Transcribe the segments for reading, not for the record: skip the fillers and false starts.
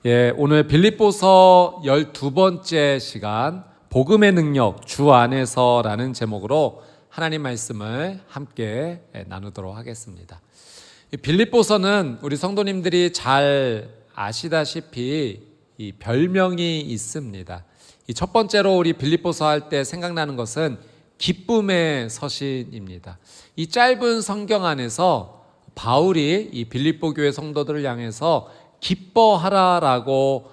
오늘 빌립보서 12번째 시간 복음의 능력 주 안에서라는 제목으로 하나님 말씀을 함께 나누도록 하겠습니다. 빌립보서는 우리 성도님들이 잘 아시다시피 이 별명이 있습니다. 이 첫 번째로 우리 빌립보서 할 때 생각나는 것은 기쁨의 서신입니다. 이 짧은 성경 안에서 바울이 이 빌립보 교회 성도들을 향해서 기뻐하라라고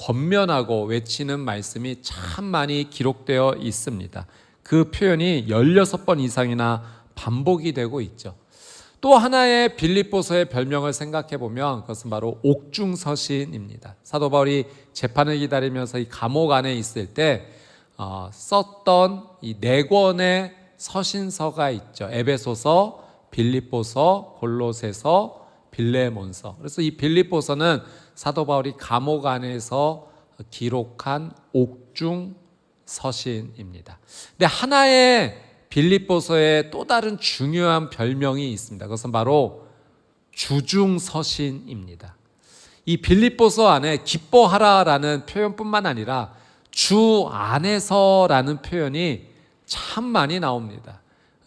권면하고 외치는 말씀이 참 많이 기록되어 있습니다. 그 표현이 16번 이상이나 반복이 되고 있죠. 또 하나의 빌립보서의 별명을 생각해 보면 그것은 바로 옥중서신입니다. 사도 바울이 재판을 기다리면서 이 감옥 안에 있을 때 썼던 이 4권의 서신서가 있죠. 에베소서, 빌립보서, 골로새서, 빌레몬서. 그래서 이 빌립보서는 사도 바울이 감옥 안에서 기록한 옥중 서신입니다. 근데 하나의 빌립보서의 또 다른 중요한 별명이 있습니다. 그것은 바로 주중 서신입니다. 이 빌립보서 안에 기뻐하라라는 표현뿐만 아니라 주 안에서라는 표현이 참 많이 나옵니다.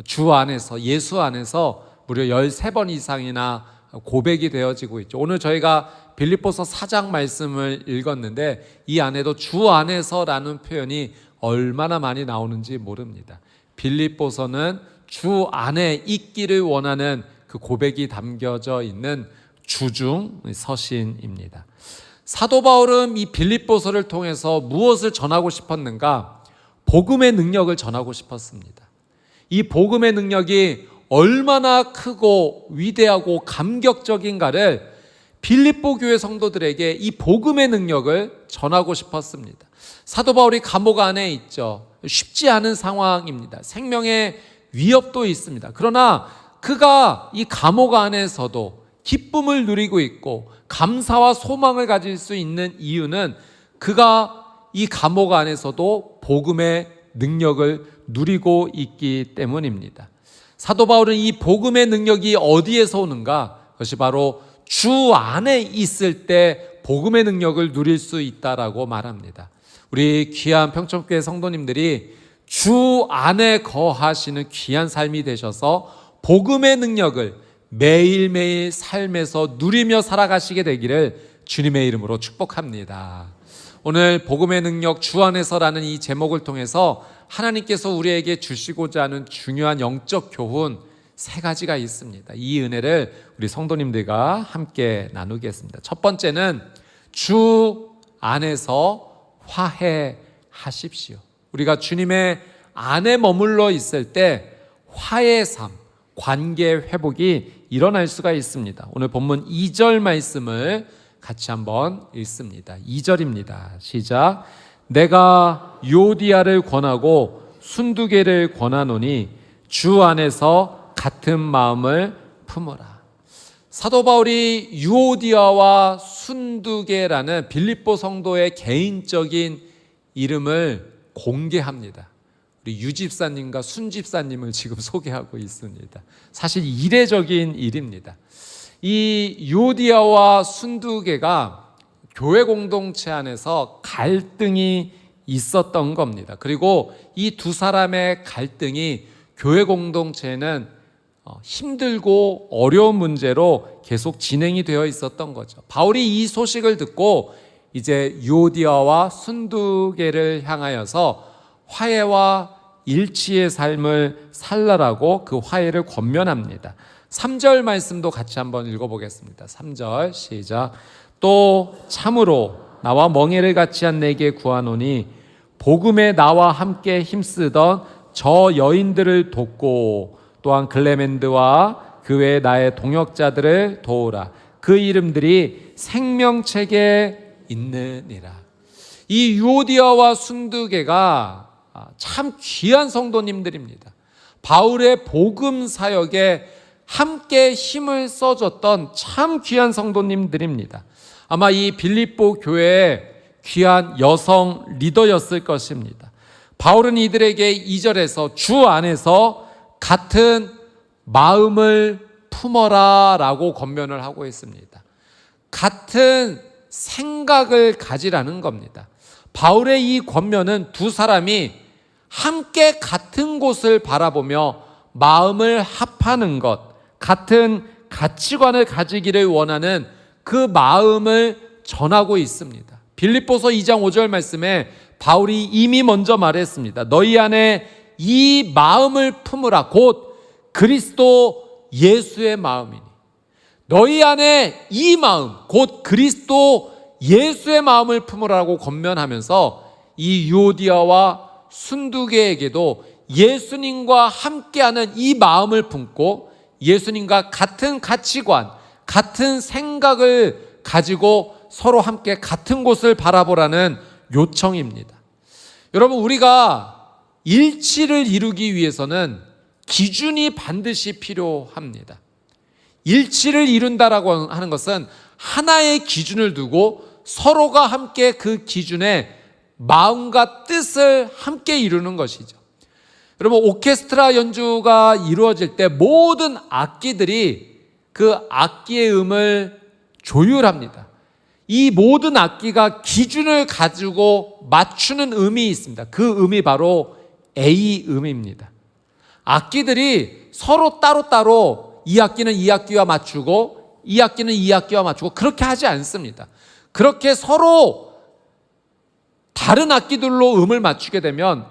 주 안에서, 예수 안에서 무려 13번 이상이나 고백이 되어지고 있죠. 오늘 저희가 빌립보서 4장 말씀을 읽었는데 이 안에도 주 안에서라는 표현이 얼마나 많이 나오는지 모릅니다. 빌립보서는 주 안에 있기를 원하는 그 고백이 담겨져 있는 주중 서신입니다. 사도 바울은 이 빌립보서를 통해서 무엇을 전하고 싶었는가? 복음의 능력을 전하고 싶었습니다. 이 복음의 능력이 얼마나 크고 위대하고 감격적인가를 빌립보 교회 성도들에게 이 복음의 능력을 전하고 싶었습니다. 사도 바울이 감옥 안에 있죠. 쉽지 않은 상황입니다. 생명의 위협도 있습니다. 그러나 그가 이 감옥 안에서도 기쁨을 누리고 있고 감사와 소망을 가질 수 있는 이유는 그가 이 감옥 안에서도 복음의 능력을 누리고 있기 때문입니다. 사도 바울은 이 복음의 능력이 어디에서 오는가? 그것이 바로 주 안에 있을 때 복음의 능력을 누릴 수 있다라고 말합니다. 우리 귀한 평촌교회 성도님들이 주 안에 거하시는 귀한 삶이 되셔서 복음의 능력을 매일매일 삶에서 누리며 살아가시게 되기를 주님의 이름으로 축복합니다. 오늘 복음의 능력 주 안에서라는 이 제목을 통해서 하나님께서 우리에게 주시고자 하는 중요한 영적 교훈 3가지가 있습니다. 이 은혜를 우리 성도님들과 함께 나누겠습니다. 첫 번째는 주 안에서 화해하십시오. 우리가 주님의 안에 머물러 있을 때 화해의 삶, 관계 회복이 일어날 수가 있습니다. 오늘 본문 2절 말씀을 같이 한번 읽습니다. 2절입니다. 시작. 내가 유오디아를 권하고 순두개를 권하노니 주 안에서 같은 마음을 품어라. 사도 바울이 유오디아와 순두개라는 빌립보 성도의 개인적인 이름을 공개합니다. 우리 유 집사님과 순 집사님을 지금 소개하고 있습니다. 사실 이례적인 일입니다. 이 유오디아와 순두개가 교회 공동체 안에서 갈등이 있었던 겁니다. 그리고 이 두 사람의 갈등이 교회 공동체에는 힘들고 어려운 문제로 계속 진행이 되어 있었던 거죠. 바울이 이 소식을 듣고 이제 유오디아와 순두개를 향하여서 화해와 일치의 삶을 살라라고 그 화해를 권면합니다. 3절 말씀도 같이 한번 읽어보겠습니다. 3절 시작. 또 참으로 나와 멍에를 같이 한 내게 구하노니 복음에 나와 함께 힘쓰던 저 여인들을 돕고 또한 글레멘드와 그 외 나의 동역자들을 도우라. 그 이름들이 생명책에 있느니라. 이 유오디아와 순두개가 참 귀한 성도님들입니다. 바울의 복음 사역에 함께 힘을 써줬던 참 귀한 성도님들입니다. 아마 이 빌립보 교회의 귀한 여성 리더였을 것입니다. 바울은 이들에게 2절에서 주 안에서 같은 마음을 품어라 라고 권면을 하고 있습니다. 같은 생각을 가지라는 겁니다. 바울의 이 권면은 두 사람이 함께 같은 곳을 바라보며 마음을 합하는 것, 같은 가치관을 가지기를 원하는 그 마음을 전하고 있습니다. 빌립보서 2장 5절 말씀에 바울이 이미 먼저 말했습니다. 너희 안에 이 마음을 품으라. 곧 그리스도 예수의 마음이니. 너희 안에 이 마음, 곧 그리스도 예수의 마음을 품으라고 권면하면서 이 유오디아와 순두계에게도 예수님과 함께하는 이 마음을 품고 예수님과 같은 가치관, 같은 생각을 가지고 서로 함께 같은 곳을 바라보라는 요청입니다. 여러분, 우리가 일치를 이루기 위해서는 기준이 반드시 필요합니다. 일치를 이룬다라고 하는 것은 하나의 기준을 두고 서로가 함께 그 기준에 마음과 뜻을 함께 이루는 것이죠. 여러분, 오케스트라 연주가 이루어질 때 모든 악기들이 그 악기의 음을 조율합니다. 이 모든 악기가 기준을 가지고 맞추는 음이 있습니다. 그 음이 바로 A 음입니다. 악기들이 서로 따로따로 이 악기는 이 악기와 맞추고 이 악기는 이 악기와 맞추고 그렇게 하지 않습니다. 그렇게 서로 다른 악기들로 음을 맞추게 되면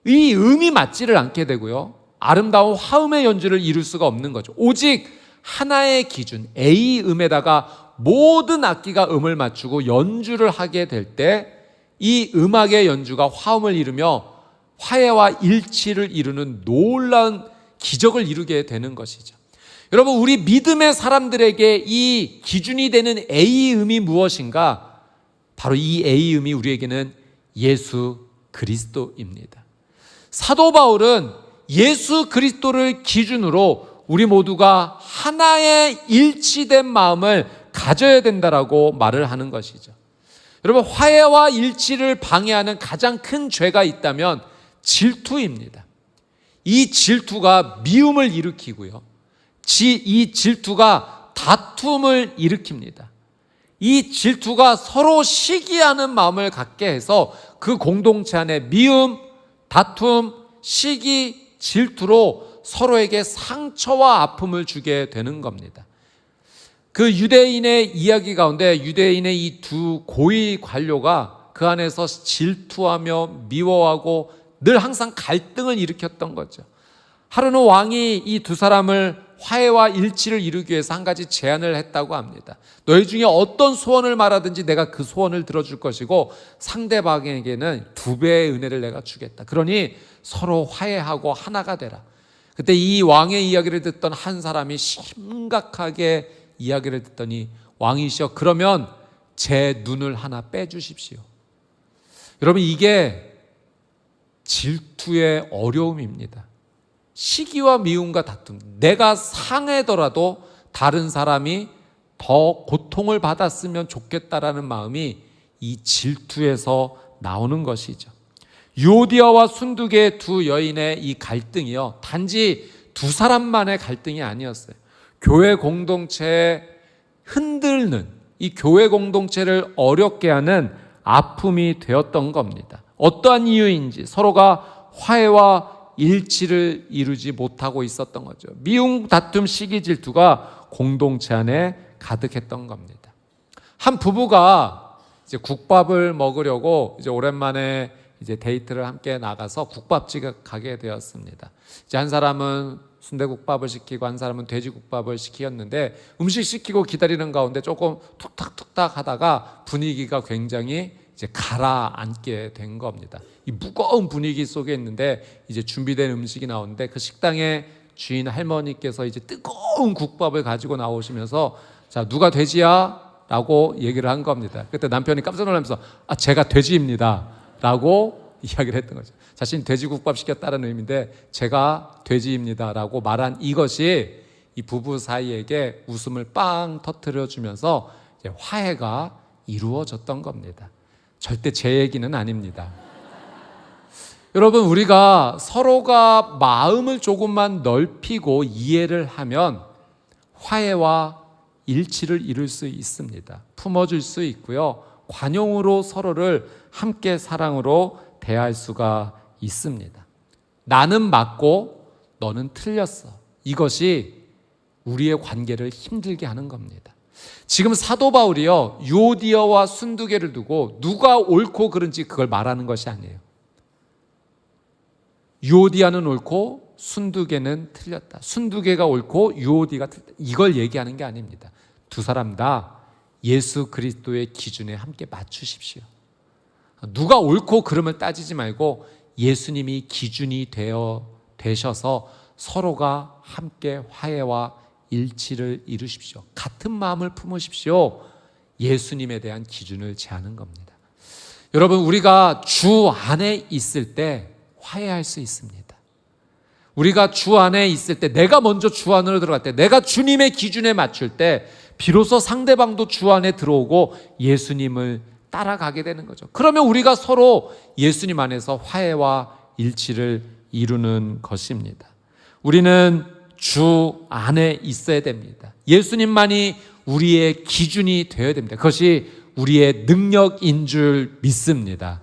이 음이 맞지를 않게 되고요, 아름다운 화음의 연주를 이룰 수가 없는 거죠. 오직 하나의 기준 A 음에다가 모든 악기가 음을 맞추고 연주를 하게 될 때 이 음악의 연주가 화음을 이루며 화해와 일치를 이루는 놀라운 기적을 이루게 되는 것이죠. 여러분, 우리 믿음의 사람들에게 이 기준이 되는 A 음이 무엇인가? 바로 이 A 음이 우리에게는 예수 그리스도입니다. 사도 바울은 예수 그리스도를 기준으로 우리 모두가 하나의 일치된 마음을 가져야 된다라고 말을 하는 것이죠. 여러분, 화해와 일치를 방해하는 가장 큰 죄가 있다면 질투입니다. 이 질투가 미움을 일으키고요, 이 질투가 다툼을 일으킵니다. 이 질투가 서로 시기하는 마음을 갖게 해서 그 공동체 안에 미움, 다툼, 시기, 질투로 서로에게 상처와 아픔을 주게 되는 겁니다. 그 유대인의 이야기 가운데 유대인의 이 두 고위 관료가 그 안에서 질투하며 미워하고 늘 항상 갈등을 일으켰던 거죠. 하루는 왕이 이 두 사람을 화해와 일치를 이루기 위해서 한 가지 제안을 했다고 합니다. 너희 중에 어떤 소원을 말하든지 내가 그 소원을 들어줄 것이고 상대방에게는 2배의 은혜를 내가 주겠다. 그러니 서로 화해하고 하나가 되라. 그때 이 왕의 이야기를 듣던 한 사람이 심각하게 이야기를 듣더니, 왕이시여, 그러면 제 눈을 하나 빼주십시오. 여러분, 이게 질투의 어려움입니다. 시기와 미움과 다툼, 내가 상하더라도 다른 사람이 더 고통을 받았으면 좋겠다라는 마음이 이 질투에서 나오는 것이죠. 유오디아와 순두계의 두 여인의 이 갈등이요, 단지 두 사람만의 갈등이 아니었어요. 교회 공동체에 흔들는, 이 교회 공동체를 어렵게 하는 아픔이 되었던 겁니다. 어떠한 이유인지 서로가 화해와 일치를 이루지 못하고 있었던 거죠. 미움, 다툼, 시기, 질투가 공동체 안에 가득했던 겁니다. 한 부부가 이제 국밥을 먹으려고 이제 오랜만에 이제 데이트를 함께 나가서 국밥집에 가게 되었습니다. 이제 한 사람은 순대국밥을 시키고 한 사람은 돼지국밥을 시켰는데, 음식 시키고 기다리는 가운데 조금 툭탁툭탁 하다가 분위기가 굉장히 이제 가라앉게 된 겁니다. 이 무거운 분위기 속에 있는데 이제 준비된 음식이 나오는데, 그 식당의 주인 할머니께서 이제 뜨거운 국밥을 가지고 나오시면서, 자, 누가 돼지야? 라고 얘기를 한 겁니다. 그때 남편이 깜짝 놀라면서 제가 돼지입니다 라고 이야기를 했던 거죠. 자신이 돼지국밥 시켰다는 의미인데 제가 돼지입니다 라고 말한 이것이 이 부부 사이에게 웃음을 빵 터뜨려 주면서 이제 화해가 이루어졌던 겁니다. 절대 제 얘기는 아닙니다. 여러분, 우리가 서로가 마음을 조금만 넓히고 이해를 하면 화해와 일치를 이룰 수 있습니다. 품어줄 수 있고요. 관용으로 서로를 함께 사랑으로 대할 수가 있습니다. 나는 맞고 너는 틀렸어. 이것이 우리의 관계를 힘들게 하는 겁니다. 지금 사도 바울이요, 유오디아와 순두개를 두고 누가 옳고 그른지 그걸 말하는 것이 아니에요. 유오디아는 옳고 순두개는 틀렸다. 순두개가 옳고 유오디가 틀렸다. 이걸 얘기하는 게 아닙니다. 두 사람 다 예수 그리스도의 기준에 함께 맞추십시오. 누가 옳고 그름을 따지지 말고 예수님이 기준이 되셔서 서로가 함께 화해와 일치를 이루십시오. 같은 마음을 품으십시오. 예수님에 대한 기준을 제하는 겁니다. 여러분, 우리가 주 안에 있을 때 화해할 수 있습니다. 우리가 주 안에 있을 때, 내가 먼저 주 안으로 들어갈 때, 내가 주님의 기준에 맞출 때 비로소 상대방도 주 안에 들어오고 예수님을 따라가게 되는 거죠. 그러면 우리가 서로 예수님 안에서 화해와 일치를 이루는 것입니다. 우리는 주 안에 있어야 됩니다. 예수님만이 우리의 기준이 되어야 됩니다. 그것이 우리의 능력인 줄 믿습니다.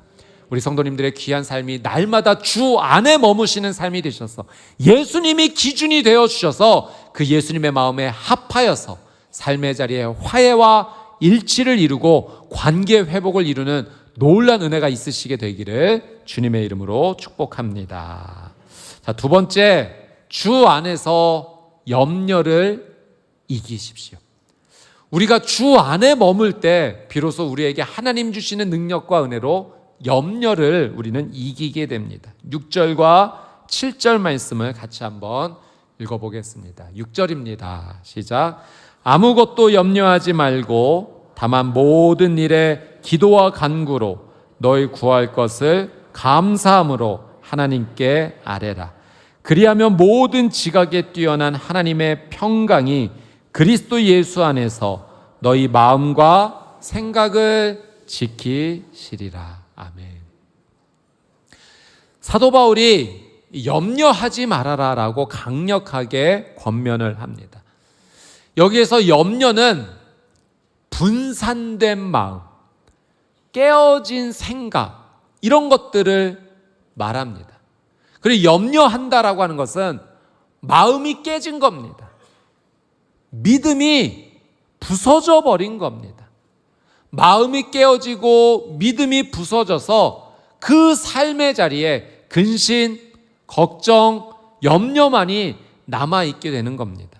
우리 성도님들의 귀한 삶이 날마다 주 안에 머무시는 삶이 되셔서 예수님이 기준이 되어 주셔서 그 예수님의 마음에 합하여서 삶의 자리에 화해와 일치를 이루고 관계 회복을 이루는 놀라운 은혜가 있으시게 되기를 주님의 이름으로 축복합니다. 자, 두 번째, 주 안에서 염려를 이기십시오. 우리가 주 안에 머물 때 비로소 우리에게 하나님 주시는 능력과 은혜로 염려를 우리는 이기게 됩니다. 6절과 7절 말씀을 같이 한번 읽어보겠습니다. 6절입니다. 시작. 아무것도 염려하지 말고 다만 모든 일에 기도와 간구로 너희 구할 것을 감사함으로 하나님께 아뢰라. 그리하면 모든 지각에 뛰어난 하나님의 평강이 그리스도 예수 안에서 너희 마음과 생각을 지키시리라. 아멘. 사도 바울이 염려하지 말아라라고 강력하게 권면을 합니다. 여기에서 염려는 분산된 마음, 깨어진 생각, 이런 것들을 말합니다. 그리고 염려한다라고 하는 것은 마음이 깨진 겁니다. 믿음이 부서져 버린 겁니다. 마음이 깨어지고 믿음이 부서져서 그 삶의 자리에 근심, 걱정, 염려만이 남아있게 되는 겁니다.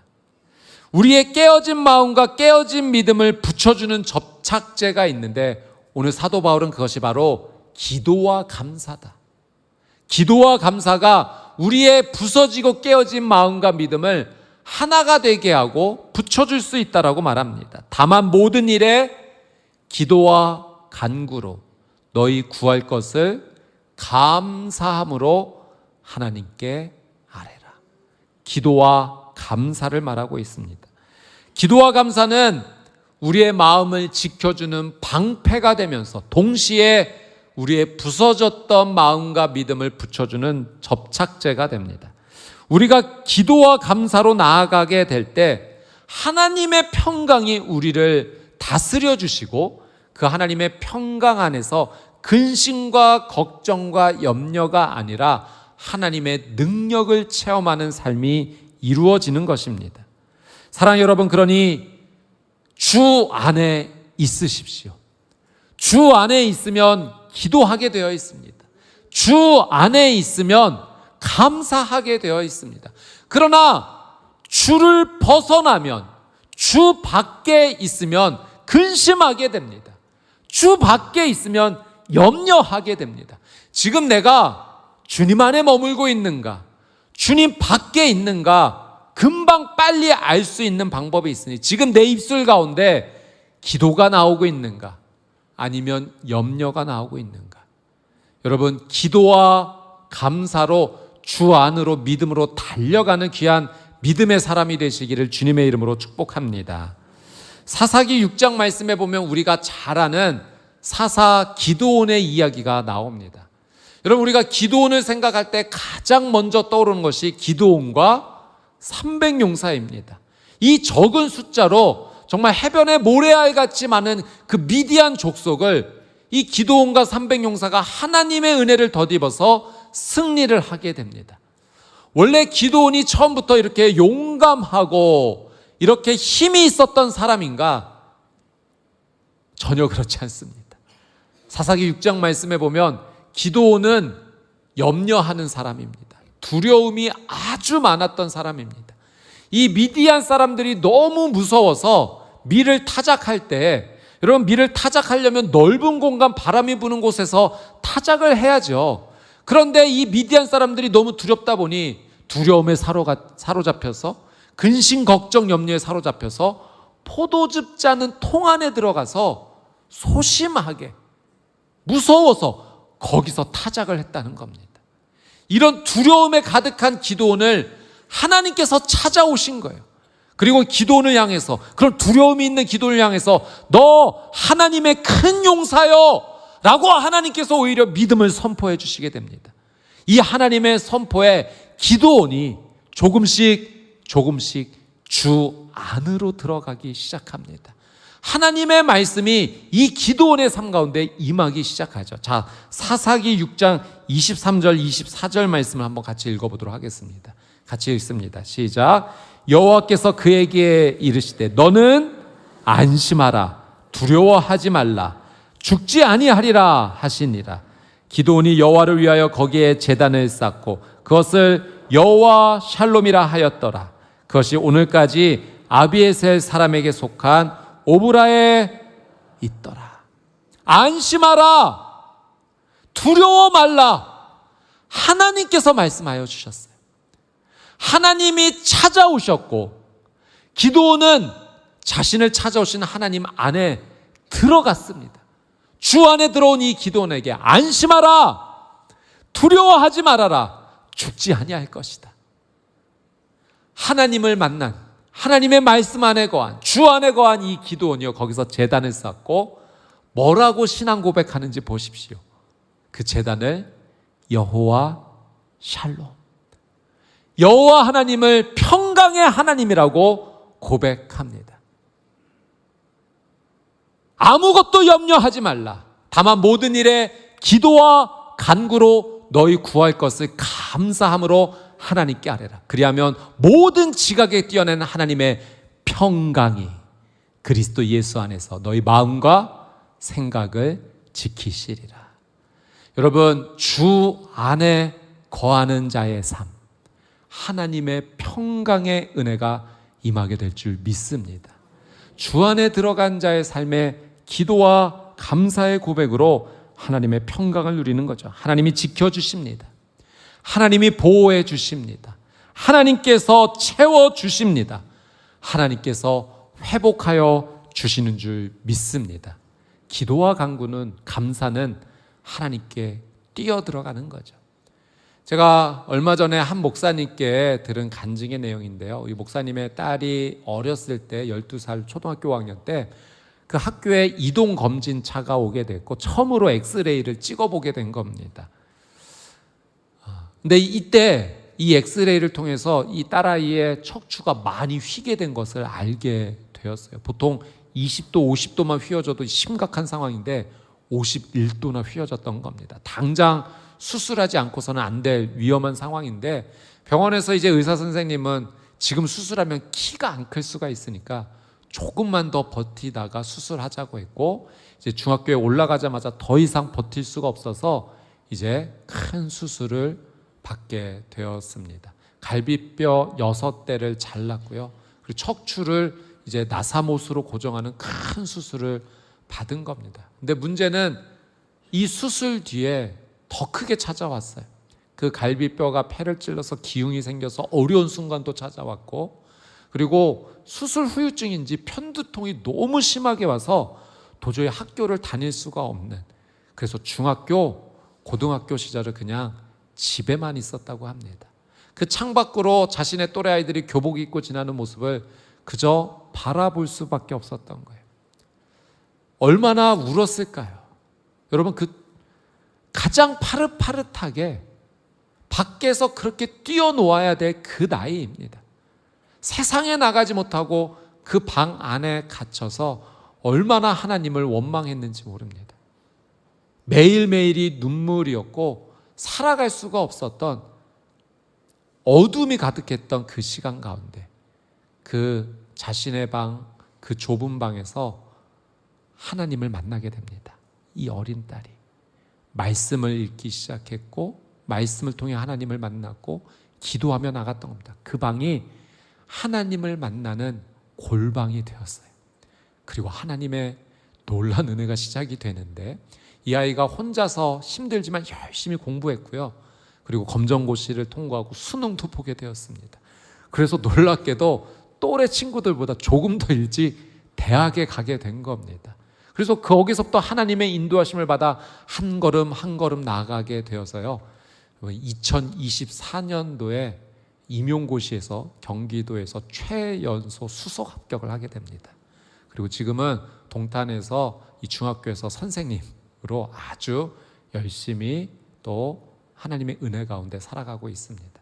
우리의 깨어진 마음과 깨어진 믿음을 붙여주는 접착제가 있는데 오늘 사도 바울은 그것이 바로 기도와 감사다. 기도와 감사가 우리의 부서지고 깨어진 마음과 믿음을 하나가 되게 하고 붙여줄 수 있다라고 말합니다. 다만 모든 일에 기도와 간구로 너희 구할 것을 감사함으로 하나님께 아뢰라. 기도와 감사를 말하고 있습니다. 기도와 감사는 우리의 마음을 지켜주는 방패가 되면서 동시에 우리의 부서졌던 마음과 믿음을 붙여주는 접착제가 됩니다. 우리가 기도와 감사로 나아가게 될 때 하나님의 평강이 우리를 다스려 주시고 그 하나님의 평강 안에서 근심과 걱정과 염려가 아니라 하나님의 능력을 체험하는 삶이 이루어지는 것입니다. 사랑하는 여러분, 그러니 주 안에 있으십시오. 주 안에 있으면 기도하게 되어 있습니다. 주 안에 있으면 감사하게 되어 있습니다. 그러나 주를 벗어나면, 주 밖에 있으면 근심하게 됩니다. 주 밖에 있으면 염려하게 됩니다. 지금 내가 주님 안에 머물고 있는가, 주님 밖에 있는가 금방 빨리 알 수 있는 방법이 있으니 지금 내 입술 가운데 기도가 나오고 있는가 아니면 염려가 나오고 있는가. 여러분, 기도와 감사로 주 안으로 믿음으로 달려가는 귀한 믿음의 사람이 되시기를 주님의 이름으로 축복합니다. 사사기 6장 말씀에 보면 우리가 잘 아는 사사 기드온의 이야기가 나옵니다. 여러분, 우리가 기드온을 생각할 때 가장 먼저 떠오르는 것이 기드온과 300용사입니다. 이 적은 숫자로 정말 해변의 모래알 같이 많은 그 미디안 족속을 이 기드온과 300용사가 하나님의 은혜를 덧입어서 승리를 하게 됩니다. 원래 기드온이 처음부터 이렇게 용감하고 이렇게 힘이 있었던 사람인가? 전혀 그렇지 않습니다. 사사기 6장 말씀에 보면 기드온은 염려하는 사람입니다. 두려움이 아주 많았던 사람입니다. 이 미디안 사람들이 너무 무서워서 밀을 타작할 때, 여러분 밀을 타작하려면 넓은 공간 바람이 부는 곳에서 타작을 해야죠. 그런데 이 미디안 사람들이 너무 두렵다 보니 두려움에 사로잡혀서 근심 걱정 염려에 사로잡혀서 포도즙 짜는 통 안에 들어가서 소심하게 무서워서 거기서 타작을 했다는 겁니다. 이런 두려움에 가득한 기드온을 하나님께서 찾아오신 거예요. 그리고 기드온을 향해서, 그런 두려움이 있는 기드온을 향해서 너 하나님의 큰 용사여 라고 하나님께서 오히려 믿음을 선포해 주시게 됩니다. 이 하나님의 선포에 기드온이 조금씩 주 안으로 들어가기 시작합니다. 하나님의 말씀이 이 기드온의 삶 가운데 임하기 시작하죠. 자, 사사기 6장 23절 24절 말씀을 한번 같이 읽어보도록 하겠습니다. 같이 읽습니다. 시작. 여호와께서 그에게 이르시되 너는 안심하라, 두려워하지 말라, 죽지 아니하리라 하시니라. 기드온이 여호와를 위하여 거기에 제단을 쌓고 그것을 여호와 샬롬이라 하였더라. 그것이 오늘까지 아비에셀 사람에게 속한 오브라에 있더라. 안심하라, 두려워 말라. 하나님께서 말씀하여 주셨어요. 하나님이 찾아오셨고 기드온은 자신을 찾아오신 하나님 안에 들어갔습니다. 주 안에 들어온 이 기드온에게 안심하라, 두려워하지 말아라, 죽지 아니할 것이다. 하나님을 만난, 하나님의 말씀 안에 거한, 주 안에 거한 이 기드온이요, 거기서 제단을 쌓고 뭐라고 신앙 고백하는지 보십시오. 그 제단을 여호와 샬롬, 여호와 하나님을 평강의 하나님이라고 고백합니다. 아무것도 염려하지 말라. 다만 모든 일에 기도와 간구로 너희 구할 것을 감사함으로 하나님께 아뢰라. 그리하면 모든 지각에 뛰어난 하나님의 평강이 그리스도 예수 안에서 너희 마음과 생각을 지키시리라. 여러분, 주 안에 거하는 자의 삶, 하나님의 평강의 은혜가 임하게 될 줄 믿습니다. 주 안에 들어간 자의 삶에 기도와 감사의 고백으로 하나님의 평강을 누리는 거죠. 하나님이 지켜주십니다. 하나님이 보호해 주십니다. 하나님께서 채워주십니다. 하나님께서 회복하여 주시는 줄 믿습니다. 기도와 간구는, 감사는 하나님께 뛰어들어가는 거죠. 제가 얼마 전에 한 목사님께 들은 간증의 내용인데요. 이 목사님의 딸이 어렸을 때 12살 초등학교 5학년 때 그 학교에 이동검진차가 오게 됐고 처음으로 엑스레이를 찍어보게 된 겁니다. 근데 이때 이 엑스레이를 통해서 이 딸아이의 척추가 많이 휘게 된 것을 알게 되었어요. 보통 20도, 50도만 휘어져도 심각한 상황인데 51도나 휘어졌던 겁니다. 당장 수술하지 않고서는 안 될 위험한 상황인데 병원에서 이제 의사 선생님은 지금 수술하면 키가 안 클 수가 있으니까 조금만 더 버티다가 수술하자고 했고, 이제 중학교에 올라가자마자 더 이상 버틸 수가 없어서 이제 큰 수술을 받게 되었습니다. 갈비뼈 6대를 잘랐고요. 그리고 척추를 이제 나사못으로 고정하는 큰 수술을 받은 겁니다. 근데 문제는 이 수술 뒤에 더 크게 찾아왔어요. 그 갈비뼈가 폐를 찔러서 기흉이 생겨서 어려운 순간도 찾아왔고, 그리고 수술 후유증인지 편두통이 너무 심하게 와서 도저히 학교를 다닐 수가 없는, 그래서 중학교, 고등학교 시절을 그냥 집에만 있었다고 합니다. 그 창밖으로 자신의 또래 아이들이 교복 입고 지나는 모습을 그저 바라볼 수밖에 없었던 거예요. 얼마나 울었을까요? 여러분, 그 가장 파릇파릇하게 밖에서 그렇게 뛰어놓아야 될 그 나이입니다. 세상에 나가지 못하고 그 방 안에 갇혀서 얼마나 하나님을 원망했는지 모릅니다. 매일매일이 눈물이었고 살아갈 수가 없었던 어둠이 가득했던 그 시간 가운데 그 자신의 방, 그 좁은 방에서 하나님을 만나게 됩니다. 이 어린 딸이 말씀을 읽기 시작했고 말씀을 통해 하나님을 만났고 기도하며 나갔던 겁니다. 그 방이 하나님을 만나는 골방이 되었어요. 그리고 하나님의 놀라운 은혜가 시작이 되는데 이 아이가 혼자서 힘들지만 열심히 공부했고요. 그리고 검정고시를 통과하고 수능도 보게 되었습니다. 그래서 놀랍게도 또래 친구들보다 조금 더 일찍 대학에 가게 된 겁니다. 그래서 거기서부터 하나님의 인도하심을 받아 한 걸음 한 걸음 나아가게 되어서요. 2024년도에 임용고시에서 경기도에서 최연소 수석 합격을 하게 됩니다. 그리고 지금은 동탄에서 이 중학교에서 선생님으로 아주 열심히 또 하나님의 은혜 가운데 살아가고 있습니다.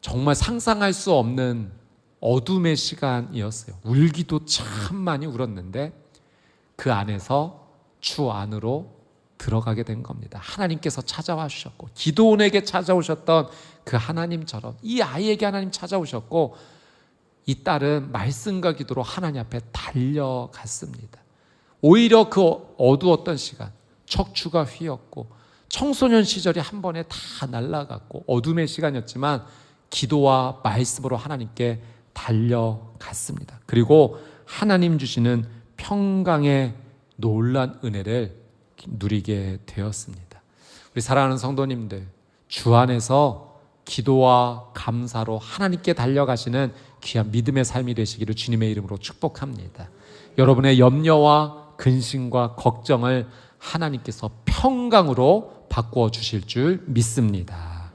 정말 상상할 수 없는 어둠의 시간이었어요. 울기도 참 많이 울었는데 그 안에서 주 안으로 들어가게 된 겁니다. 하나님께서 찾아와 주셨고 기도원에게 찾아오셨던 그 하나님처럼 이 아이에게 하나님 찾아오셨고 이 딸은 말씀과 기도로 하나님 앞에 달려갔습니다. 오히려 그 어두웠던 시간, 척추가 휘었고 청소년 시절이 한 번에 다 날아갔고 어둠의 시간이었지만 기도와 말씀으로 하나님께 달려갔습니다. 그리고 하나님 주시는 평강의 놀란 은혜를 누리게 되었습니다. 우리 사랑하는 성도님들, 주 안에서 기도와 감사로 하나님께 달려가시는 귀한 믿음의 삶이 되시기를 주님의 이름으로 축복합니다. 여러분의 염려와 근심과 걱정을 하나님께서 평강으로 바꾸어 주실 줄 믿습니다.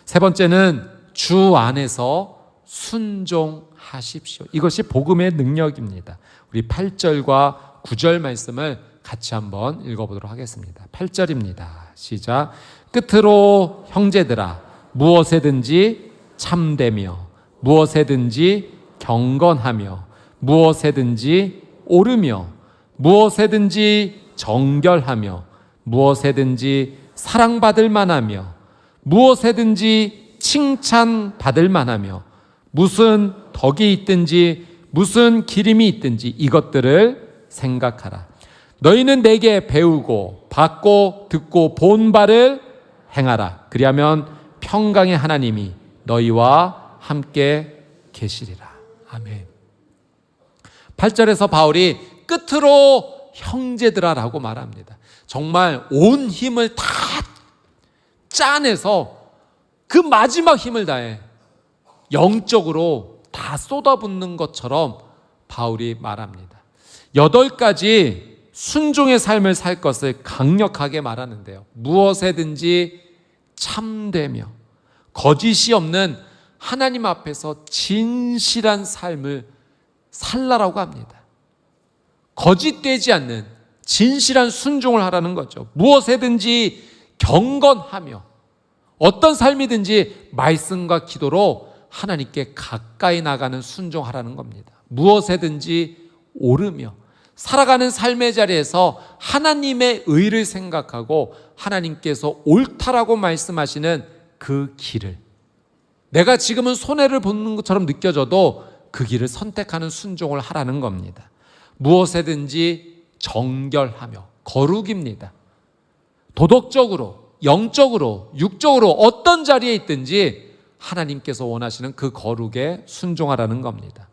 세 번째는 주 안에서 순종하십시오. 이것이 복음의 능력입니다. 우리 8절과 9절 말씀을 같이 한번 읽어보도록 하겠습니다. 8절입니다. 시작. 끝으로 형제들아 무엇에든지 참되며 무엇에든지 경건하며 무엇에든지 옳으며 무엇에든지 정결하며 무엇에든지 사랑받을 만하며 무엇에든지 칭찬받을 만하며 무슨 덕이 있든지 무슨 기림이 있든지 이것들을 생각하라. 너희는 내게 배우고 받고 듣고 본 바를 행하라. 그리하면 평강의 하나님이 너희와 함께 계시리라. 아멘. 8절에서 바울이 끝으로 형제들아라고 말합니다. 정말 온 힘을 다 짜내서 그 마지막 힘을 다해 영적으로 다 쏟아붓는 것처럼 바울이 말합니다. 8가지 순종의 삶을 살 것을 강력하게 말하는데요. 무엇에든지 참되며 거짓이 없는 하나님 앞에서 진실한 삶을 살라라고 합니다. 거짓되지 않는 진실한 순종을 하라는 거죠. 무엇에든지 경건하며 어떤 삶이든지 말씀과 기도로 하나님께 가까이 나가는 순종하라는 겁니다. 무엇에든지 오르며 살아가는 삶의 자리에서 하나님의 의를 생각하고 하나님께서 옳다라고 말씀하시는 그 길을 내가 지금은 손해를 보는 것처럼 느껴져도 그 길을 선택하는 순종을 하라는 겁니다. 무엇에든지 정결하며 거룩입니다. 도덕적으로, 영적으로, 육적으로 어떤 자리에 있든지 하나님께서 원하시는 그 거룩에 순종하라는 겁니다.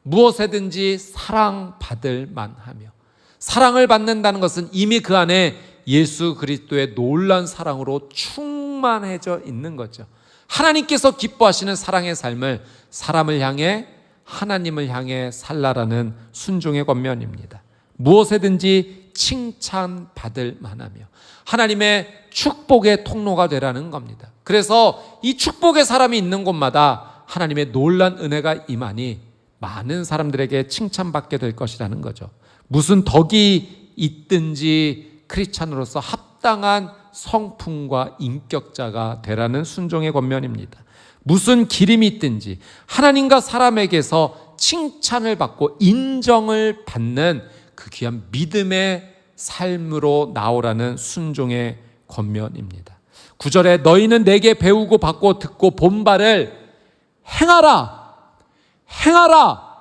무엇에든지 사랑받을 만하며 사랑을 받는다는 것은 이미 그 안에 예수 그리스도의 놀라운 사랑으로 충만해져 있는 거죠. 하나님께서 기뻐하시는 사랑의 삶을 사람을 향해 하나님을 향해 살라라는 순종의 권면입니다. 무엇에든지 칭찬받을 만하며 하나님의 축복의 통로가 되라는 겁니다. 그래서 이 축복의 사람이 있는 곳마다 하나님의 놀란 은혜가 임하니 많은 사람들에게 칭찬받게 될 것이라는 거죠. 무슨 덕이 있든지 크리스찬으로서 합당한 성품과 인격자가 되라는 순종의 권면입니다. 무슨 기림이 있든지 하나님과 사람에게서 칭찬을 받고 인정을 받는 그 귀한 믿음의 삶으로 나오라는 순종의 권면입니다. 9절에 너희는 내게 배우고 받고 듣고 본 바를 행하라, 행하라,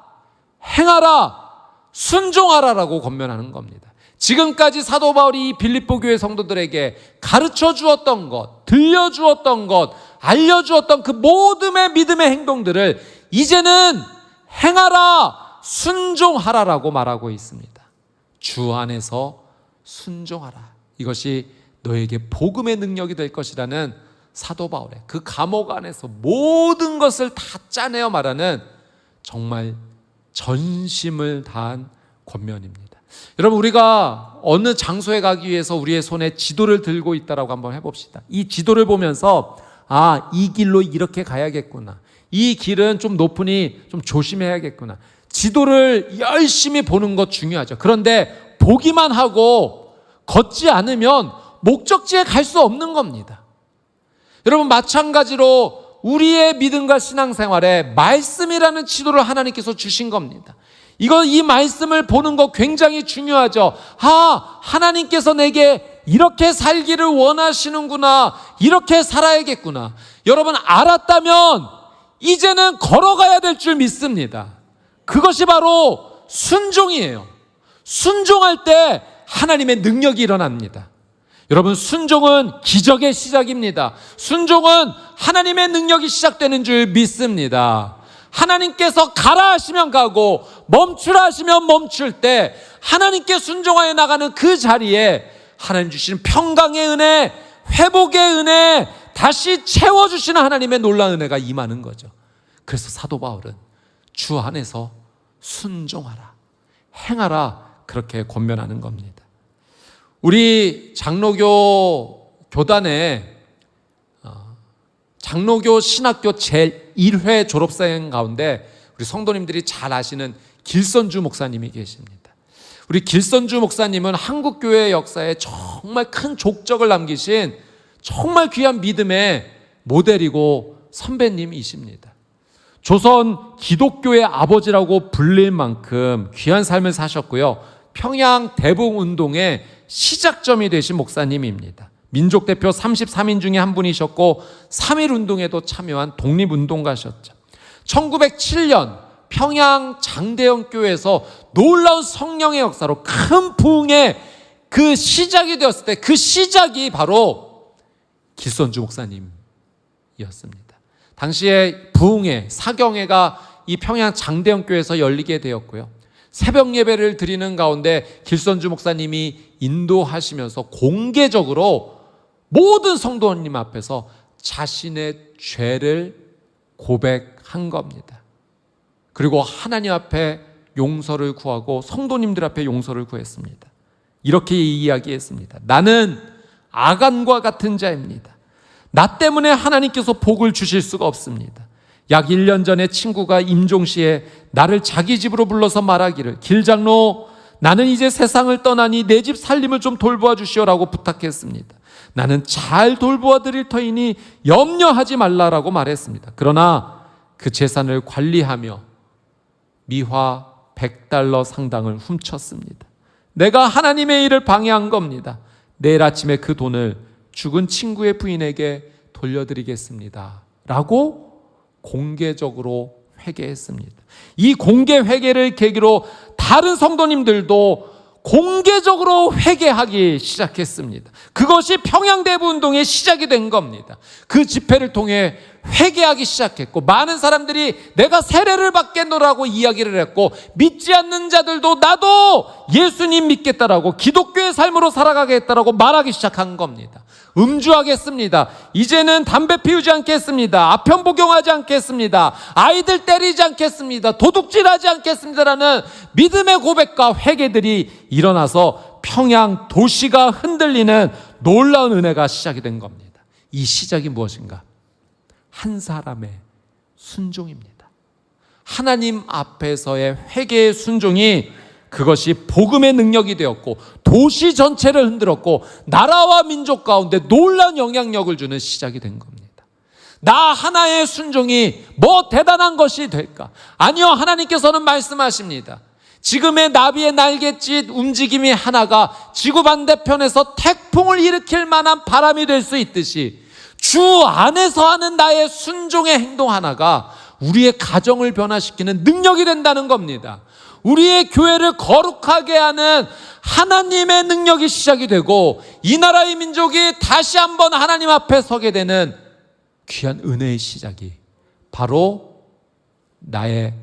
행하라, 순종하라라고 권면하는 겁니다. 지금까지 사도 바울이 이 빌립보 교회 성도들에게 가르쳐 주었던 것, 들려주었던 것, 알려주었던 그 모든의 믿음의 행동들을 이제는 행하라, 순종하라라고 말하고 있습니다. 주 안에서 순종하라. 이것이 너에게 복음의 능력이 될 것이라는 사도 바울의 그 감옥 안에서 모든 것을 다 짜내어 말하는 정말 전심을 다한 권면입니다. 여러분, 우리가 어느 장소에 가기 위해서 우리의 손에 지도를 들고 있다라고 한번 해봅시다. 이 지도를 보면서 이 길로 이렇게 가야겠구나, 이 길은 좀 높으니 좀 조심해야겠구나, 지도를 열심히 보는 것 중요하죠. 그런데 보기만 하고 걷지 않으면 목적지에 갈 수 없는 겁니다. 여러분, 마찬가지로 우리의 믿음과 신앙생활에 말씀이라는 지도를 하나님께서 주신 겁니다. 이 말씀을 보는 거 굉장히 중요하죠. 하나님께서 내게 이렇게 살기를 원하시는구나, 이렇게 살아야겠구나. 여러분, 알았다면 이제는 걸어가야 될 줄 믿습니다. 그것이 바로 순종이에요. 순종할 때 하나님의 능력이 일어납니다. 여러분, 순종은 기적의 시작입니다. 순종은 하나님의 능력이 시작되는 줄 믿습니다. 하나님께서 가라 하시면 가고 멈추라 하시면 멈출 때 하나님께 순종하여 나가는 그 자리에 하나님 주시는 평강의 은혜, 회복의 은혜, 다시 채워주시는 하나님의 놀라운 은혜가 임하는 거죠. 그래서 사도 바울은 주 안에서 순종하라, 행하라, 그렇게 권면하는 겁니다. 우리 장로교 교단에 장로교 신학교 제1회 졸업생 가운데 우리 성도님들이 잘 아시는 길선주 목사님이 계십니다. 우리 길선주 목사님은 한국교회 역사에 정말 큰 족적을 남기신 정말 귀한 믿음의 모델이고 선배님이십니다. 조선 기독교의 아버지라고 불릴 만큼 귀한 삶을 사셨고요. 평양 대북운동의 시작점이 되신 목사님입니다. 민족대표 33인 중에 한 분이셨고 3.1운동에도 참여한 독립운동가셨죠. 1907년 평양 장대영교회에서 놀라운 성령의 역사로 큰 부흥의 그 시작이 되었을 때 그 시작이 바로 길선주 목사님이었습니다. 당시에 부흥회, 사경회가 이 평양 장대영교회에서 열리게 되었고요. 새벽 예배를 드리는 가운데 길선주 목사님이 인도하시면서 공개적으로 모든 성도님 앞에서 자신의 죄를 고백한 겁니다. 그리고 하나님 앞에 용서를 구하고 성도님들 앞에 용서를 구했습니다. 이렇게 이야기했습니다. 나는 아간과 같은 자입니다. 나 때문에 하나님께서 복을 주실 수가 없습니다. 약 1년 전에 친구가 임종시에 나를 자기 집으로 불러서 말하기를, 길장로, 나는 이제 세상을 떠나니 내 집 살림을 좀 돌보아 주시오라고 부탁했습니다. 나는 잘 돌보아 드릴 터이니 염려하지 말라라고 말했습니다. 그러나 그 재산을 관리하며 미화 100달러 상당을 훔쳤습니다. 내가 하나님의 일을 방해한 겁니다. 내일 아침에 그 돈을 죽은 친구의 부인에게 돌려드리겠습니다 라고 공개적으로 회개했습니다. 이 공개 회개를 계기로 다른 성도님들도 공개적으로 회개하기 시작했습니다. 그것이 평양대부운동의 시작이 된 겁니다. 그 집회를 통해 회개하기 시작했고, 많은 사람들이 내가 세례를 받겠노라고 이야기를 했고, 믿지 않는 자들도 나도 예수님 믿겠다라고 기독교의 삶으로 살아가겠다라고 말하기 시작한 겁니다. 음주하겠습니다. 이제는 담배 피우지 않겠습니다. 아편 복용하지 않겠습니다. 아이들 때리지 않겠습니다. 도둑질하지 않겠습니다라는 믿음의 고백과 회개들이 일어나서 평양 도시가 흔들리는 놀라운 은혜가 시작이 된 겁니다. 이 시작이 무엇인가? 한 사람의 순종입니다. 하나님 앞에서의 회개의 순종이 그것이 복음의 능력이 되었고 도시 전체를 흔들었고 나라와 민족 가운데 놀라운 영향력을 주는 시작이 된 겁니다. 나 하나의 순종이 뭐 대단한 것이 될까? 아니요, 하나님께서는 말씀하십니다. 지금의 나비의 날갯짓 움직임이 하나가 지구 반대편에서 태풍을 일으킬 만한 바람이 될 수 있듯이 주 안에서 하는 나의 순종의 행동 하나가 우리의 가정을 변화시키는 능력이 된다는 겁니다. 우리의 교회를 거룩하게 하는 하나님의 능력이 시작이 되고 이 나라의 민족이 다시 한번 하나님 앞에 서게 되는 귀한 은혜의 시작이 바로 나의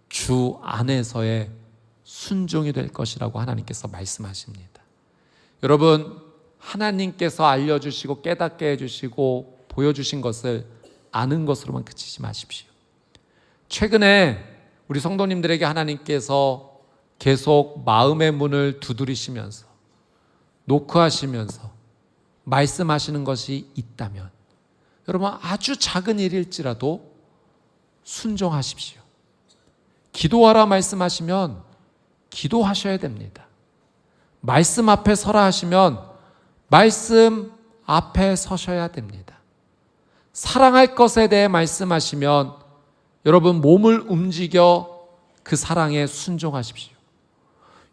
주 안에서의 순종이 될 것이라고 하나님께서 말씀하십니다. 여러분, 하나님께서 알려주시고 깨닫게 해주시고 보여주신 것을 아는 것으로만 그치지 마십시오. 최근에 우리 성도님들에게 하나님께서 계속 마음의 문을 두드리시면서 노크하시면서 말씀하시는 것이 있다면 여러분, 아주 작은 일일지라도 순종하십시오. 기도하라 말씀하시면 기도하셔야 됩니다. 말씀 앞에 서라 하시면 말씀 앞에 서셔야 됩니다. 사랑할 것에 대해 말씀하시면 여러분, 몸을 움직여 그 사랑에 순종하십시오.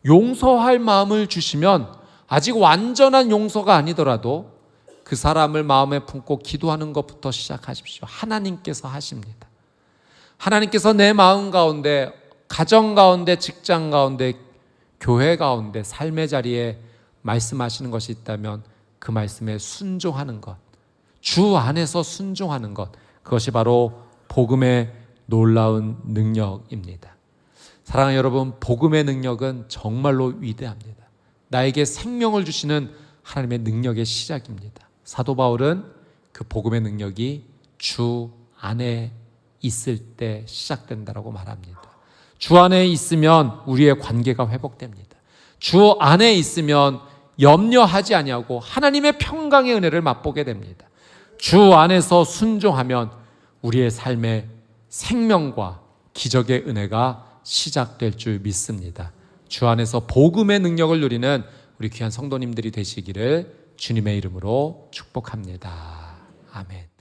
용서할 마음을 주시면 아직 완전한 용서가 아니더라도 그 사람을 마음에 품고 기도하는 것부터 시작하십시오. 하나님께서 하십니다. 하나님께서 내 마음 가운데, 가정 가운데, 직장 가운데, 교회 가운데, 삶의 자리에 말씀하시는 것이 있다면 그 말씀에 순종하는 것, 주 안에서 순종하는 것, 그것이 바로 복음의 놀라운 능력입니다. 사랑하는 여러분, 복음의 능력은 정말로 위대합니다. 나에게 생명을 주시는 하나님의 능력의 시작입니다. 사도 바울은 그 복음의 능력이 주 안에 있을 때 시작된다라고 말합니다. 주 안에 있으면 우리의 관계가 회복됩니다. 주 안에 있으면 염려하지 아니하고 하나님의 평강의 은혜를 맛보게 됩니다. 주 안에서 순종하면 우리의 삶에 생명과 기적의 은혜가 시작될 줄 믿습니다. 주 안에서 복음의 능력을 누리는 우리 귀한 성도님들이 되시기를 주님의 이름으로 축복합니다. 아멘.